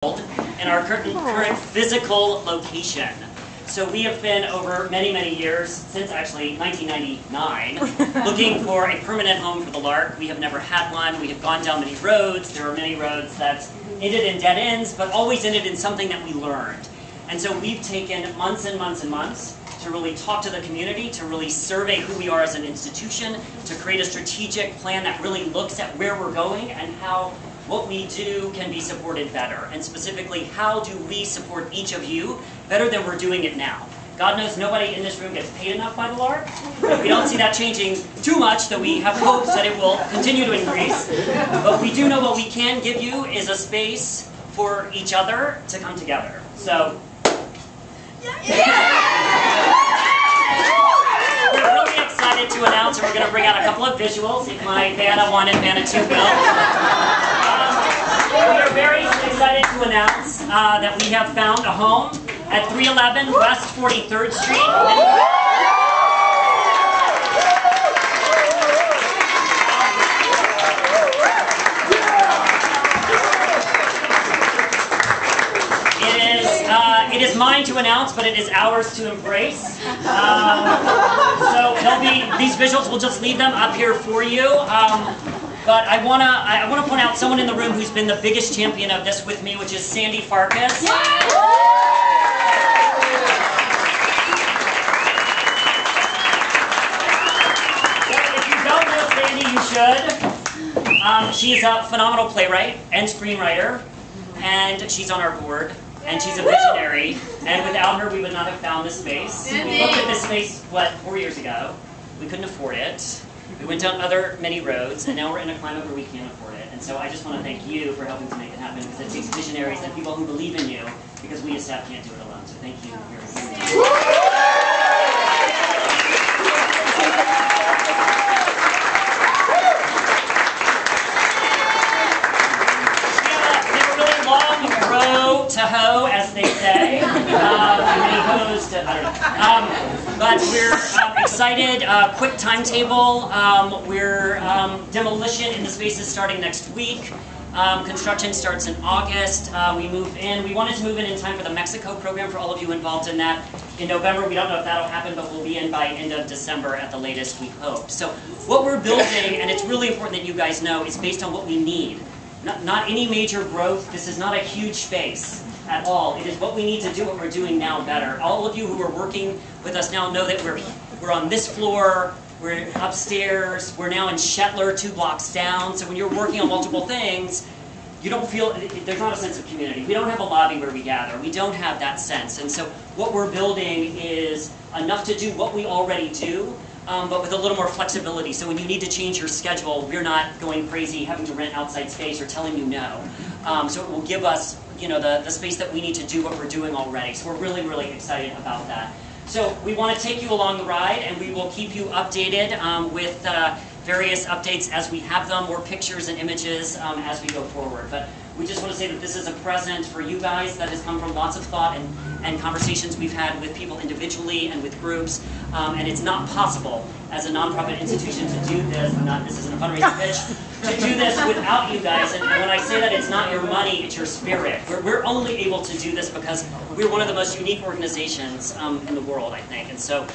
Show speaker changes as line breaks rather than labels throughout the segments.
in our current physical location. So we have been over many, many years, since actually 1999, looking for a permanent home for the Lark. We have never had one. We have gone down many roads. There are many roads that ended in dead ends, but always ended in something that we learned. And so we've taken months and months and months to really talk to the community, to really survey who we are as an institution, to create a strategic plan that really looks at where we're going and how what we do can be supported better. And specifically, how do we support each of you better than we're doing it now? God knows nobody in this room gets paid enough by the Lark. We don't see that changing too much, though we have hopes that it will continue to increase. But we do know what we can give you is a space for each other to come together. So, we're really excited to announce, and we're going to bring out a couple of visuals, if my Vanna 1 and Vanna 2 will. We are very excited to announce that we have found a home at 311 West 43rd Street. It is mine to announce, but it is ours to embrace. So these visuals, we'll just leave them up here for you. But I wanna point out someone in the room who's been the biggest champion of this with me, which is Sandy Farkas. Yeah! If you don't know Sandy, you should. She's a phenomenal playwright and screenwriter, and she's on our board. And she's a visionary, and without her we would not have found this space. We looked at this space, 4 years ago. We couldn't afford it. We went down many roads, and now we're in a climate where we can't afford it. And so I just want to thank you for helping to make it happen, because it takes visionaries and people who believe in you, because we as staff can't do it alone. So thank you very much. To hoe, as they say. Many hoes to, I don't know. But we're excited. Quick timetable. Demolition in the space is starting next week. Construction starts in August. We move in. We wanted to move in time for the Mexico program for all of you involved in that. In November, we don't know if that'll happen, but we'll be in by end of December at the latest, we hope. So what we're building, and it's really important that you guys know, is based on what we need. Not any major growth. This is not a huge space at all. It is what we need to do what we're doing now better. All of you who are working with us now know that we're on this floor, we're upstairs, we're now in Shetler 2 blocks down. So when you're working on multiple things, you don't feel, there's not a sense of community. We don't have a lobby where we gather. We don't have that sense. And so what we're building is enough to do what we already do, but with a little more flexibility. So when you need to change your schedule, we're not going crazy having to rent outside space or telling you no. So it will give us, the space that we need to do what we're doing already. So we're really, really excited about that. So we want to take you along the ride, and we will keep you updated with various updates as we have them, more pictures and images as we go forward. But we just want to say that this is a present for you guys that has come from lots of thought and conversations we've had with people individually and with groups. And it's not possible as a nonprofit institution to do this, this isn't a fundraising pitch, to do this without you guys. And when I say that, it's not your money, it's your spirit. We're only able to do this because we're one of the most unique organizations in the world, I think. And so,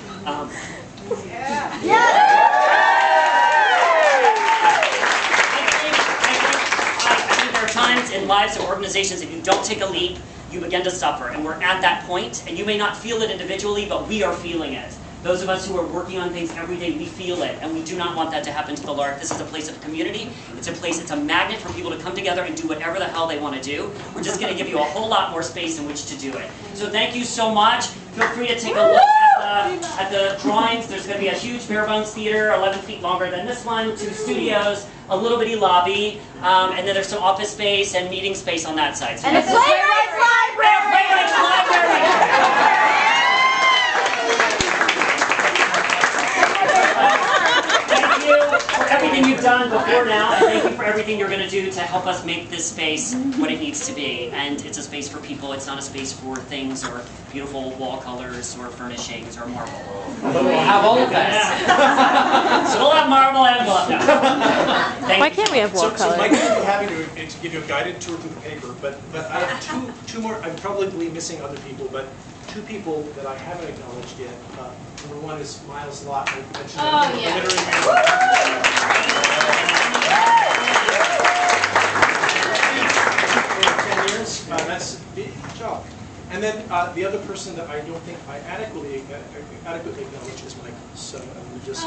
times in lives of organizations, if you don't take a leap, you begin to suffer. And we're at that point, and you may not feel it individually, but we are feeling it. Those of us who are working on things every day, we feel it, and we do not want that to happen to the Lark. This is a place of community. It's a magnet for people to come together and do whatever the hell they want to do. We're just going to give you a whole lot more space in which to do it. So thank you so much. Feel free to take a look at the drawings. There's going to be a huge bare bones theater, 11 feet longer than this one, 2 studios, a little bitty lobby, and then there's some office space and meeting space on that side. So
and a playwrights library!
Thank you. for everything you've done before now, and thank you for everything you're going to do to help us make this space what it needs to be. And it's a space for people. It's not a space for things or beautiful wall colors or furnishings or marble.
But we'll have all of that.
So we'll have marble and we'll have no.
Why can't we have wall
So
color?
Mike would be happy to give you a guided tour through the paper, but I have two more. I'm probably missing other people, but two people that I haven't acknowledged yet. Number one is Miles Lott. I mentioned
Oh, yeah.
For 10 years. That's a big job. And then the other person that I don't think I adequately acknowledge is Michael. So we just.